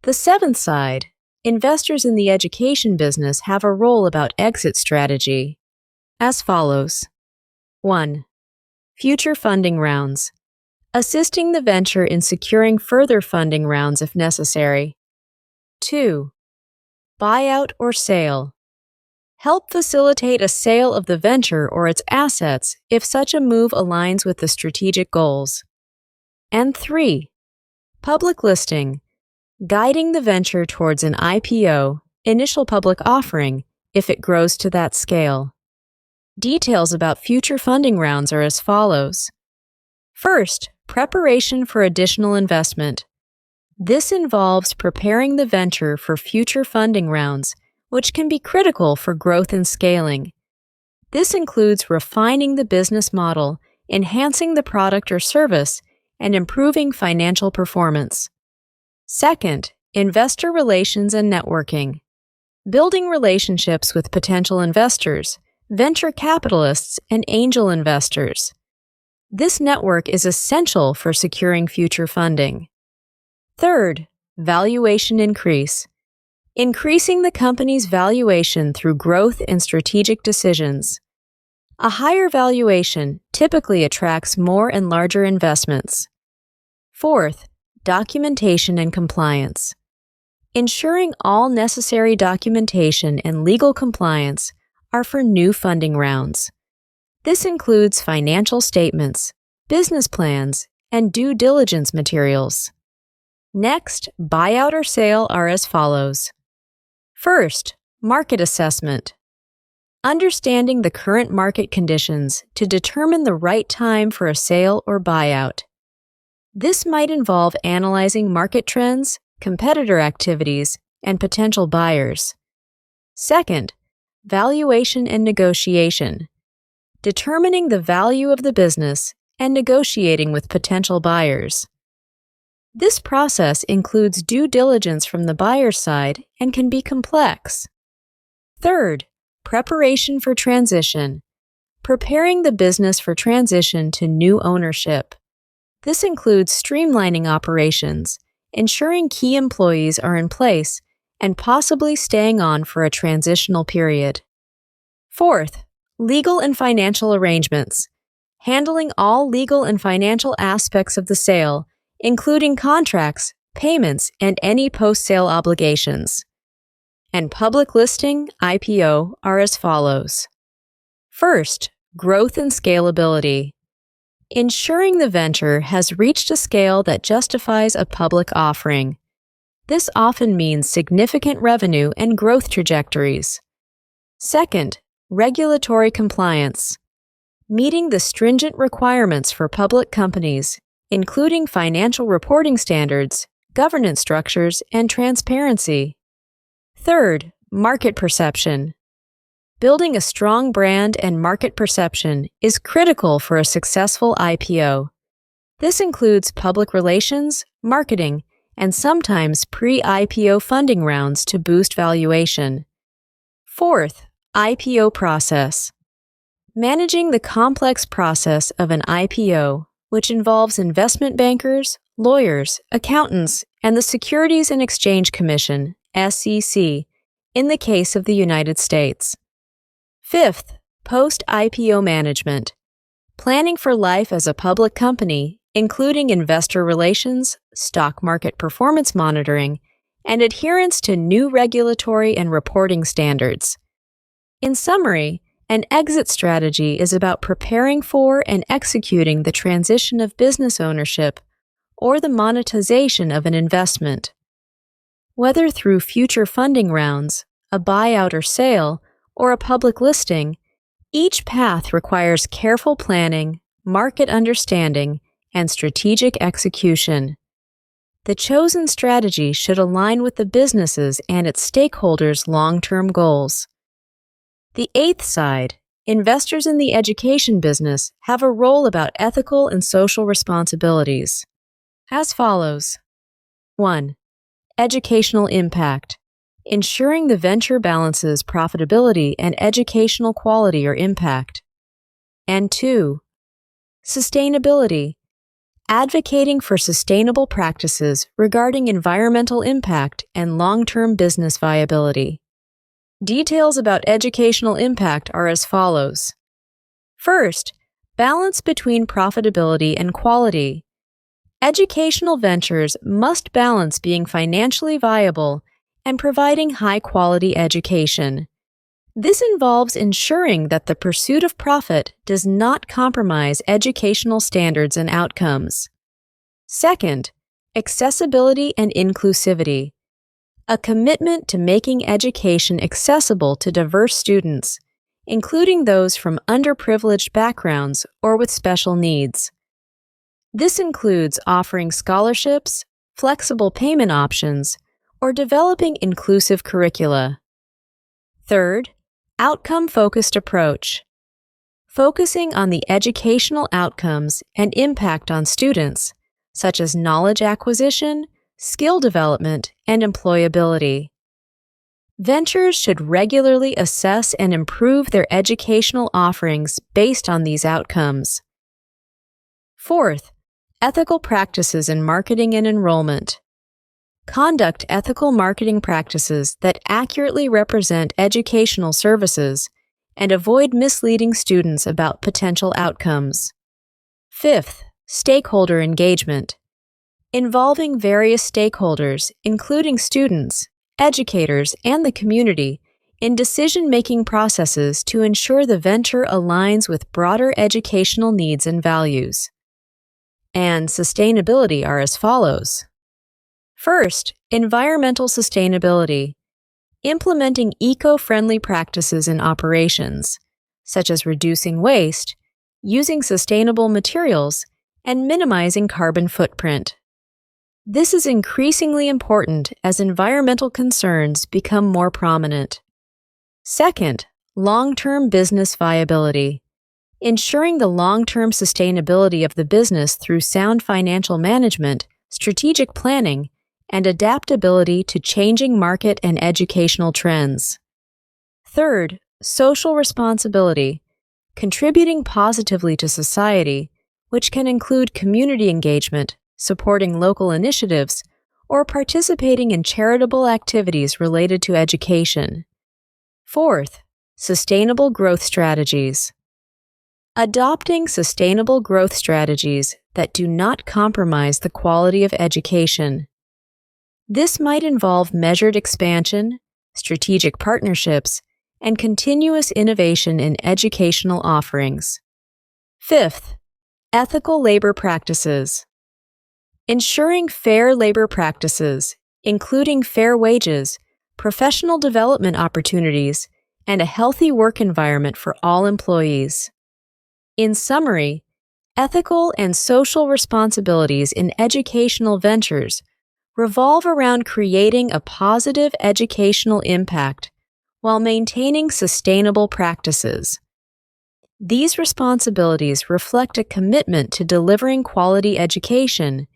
The seventh side, investors in the education business have a role about exit strategy, as follows. 1. Future funding rounds. Assisting the venture in securing further funding rounds if necessary. 2. Buyout or sale. Help facilitate a sale of the venture or its assets if such a move aligns with the strategic goals. And 3. Public listing. Guiding the venture towards an IPO, initial public offering, if it grows to that scale. Details about future funding rounds are as follows. First, preparation for additional investment. This involves preparing the venture for future funding rounds, which can be critical for growth and scaling. This includes refining the business model, enhancing the product or service, and improving financial performance. Second, investor relations and networking. Building relationships with potential investors, venture capitalists, and angel investors. This network is essential for securing future funding. Third, valuation increase. Increasing the company's valuation through growth and strategic decisions. A higher valuation typically attracts more and larger investments. Fourth, documentation and compliance. Ensuring all necessary documentation and legal compliance are for new funding rounds. This includes financial statements, business plans, and due diligence materials. Next, buyout or sale are as follows. First, market assessment. Understanding the current market conditions to determine the right time for a sale or buyout. This might involve analyzing market trends, competitor activities, and potential buyers. Second, valuation and negotiation. Determining the value of the business and negotiating with potential buyers. This process includes due diligence from the buyer's side and can be complex. Third, preparation for transition. Preparing the business for transition to new ownership. This includes streamlining operations, ensuring key employees are in place, and possibly staying on for a transitional period. Fourth, legal and financial arrangements. Handling all legal and financial aspects of the sale, including contracts, payments, and any post-sale obligations. And public listing, IPO, are as follows. First, growth and scalability. Ensuring the venture has reached a scale that justifies a public offering. This often means significant revenue and growth trajectories. Second, regulatory compliance. Meeting the stringent requirements for public companies, including financial reporting standards, governance structures, and transparency. Third, market perception. Building a strong brand and market perception is critical for a successful IPO. This includes public relations, marketing, and sometimes pre-IPO funding rounds to boost valuation. Fourth, IPO process. Managing the complex process of an IPO, which involves investment bankers, lawyers, accountants, and the Securities and Exchange Commission, SEC, in the case of the United States. Fifth, post-IPO management. Planning for life as a public company, including investor relations, stock market performance monitoring, and adherence to new regulatory and reporting standards. In summary, an exit strategy is about preparing for and executing the transition of business ownership or the monetization of an investment. Whether through future funding rounds, a buyout or sale, or a public listing, each path requires careful planning, market understanding, and strategic execution. The chosen strategy should align with the business's and its stakeholders' long-term goals. The eighth side, investors in the education business have a role about ethical and social responsibilities. As follows. 1. Educational impact. Ensuring the venture balances profitability and educational quality or impact. And 2. Sustainability. advocating for sustainable practices regarding environmental impact and long-term business viability. Details about educational impact are as follows. First, balance between profitability and quality. Educational ventures must balance being financially viable and providing high-quality education. This involves ensuring that the pursuit of profit does not compromise educational standards and outcomes. Second, accessibility and inclusivity. A commitment to making education accessible to diverse students, including those from underprivileged backgrounds or with special needs. This includes offering scholarships, flexible payment options, or developing inclusive curricula. Third, outcome-focused approach. Focusing on the educational outcomes and impact on students, such as knowledge acquisition, skill development, and employability. Ventures should regularly assess and improve their educational offerings based on these outcomes. Fourth, ethical practices in marketing and enrollment. Conduct ethical marketing practices that accurately represent educational services and avoid misleading students about potential outcomes. Fifth, stakeholder engagement. Involving various stakeholders, including students, educators, and the community, in decision-making processes to ensure the venture aligns with broader educational needs and values. And sustainability are as follows. First, environmental sustainability. Implementing eco-friendly practices in operations, such as reducing waste, using sustainable materials, and minimizing carbon footprint. This is increasingly important as environmental concerns become more prominent. Second, long-term business viability. Ensuring the long-term sustainability of the business through sound financial management, strategic planning, and adaptability to changing market and educational trends. Third, social responsibility. Contributing positively to society, which can include community engagement, supporting local initiatives, or participating in charitable activities related to education. Fourth, sustainable growth strategies. Adopting sustainable growth strategies that do not compromise the quality of education. This might involve measured expansion, strategic partnerships, and continuous innovation in educational offerings. Fifth, ethical labor practices. Ensuring fair labor practices, including fair wages, professional development opportunities, and a healthy work environment for all employees. In summary, ethical and social responsibilities in educational ventures revolve around creating a positive educational impact while maintaining sustainable practices. These responsibilities reflect a commitment to delivering quality education,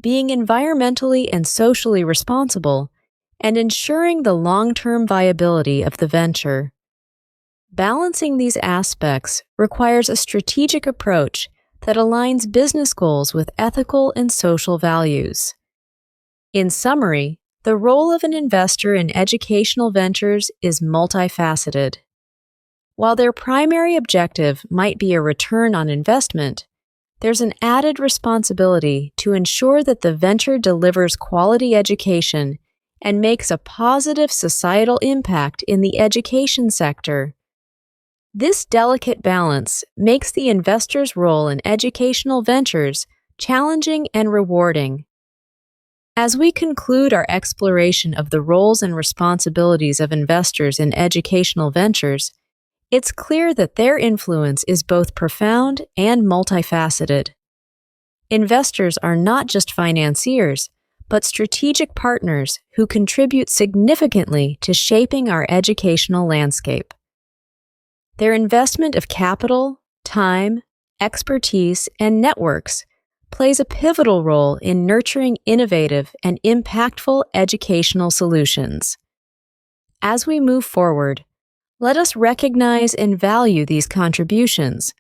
being environmentally and socially responsible, and ensuring the long-term viability of the venture. Balancing these aspects requires a strategic approach that aligns business goals with ethical and social values. In summary, the role of an investor in educational ventures is multifaceted. While their primary objective might be a return on investment, there's an added responsibility to ensure that the venture delivers quality education and makes a positive societal impact in the education sector. This delicate balance makes the investor's role in educational ventures challenging and rewarding. As we conclude our exploration of the roles and responsibilities of investors in educational ventures, it's clear that their influence is both profound and multifaceted. Investors are not just financiers, but strategic partners who contribute significantly to shaping our educational landscape. Their investment of capital, time, expertise, and networks plays a pivotal role in nurturing innovative and impactful educational solutions. As we move forward, let us recognize and value these contributions,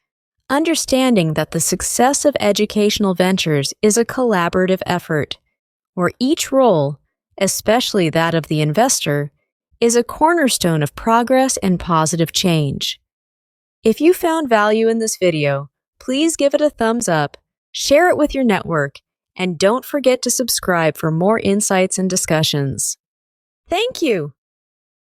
Understanding that the success of educational ventures is a collaborative effort, where each role, especially that of the investor, is a cornerstone of progress and positive change. If you found value in this video, please give it a thumbs up, share it with your network, and don't forget to subscribe for more insights and discussions. Thank you!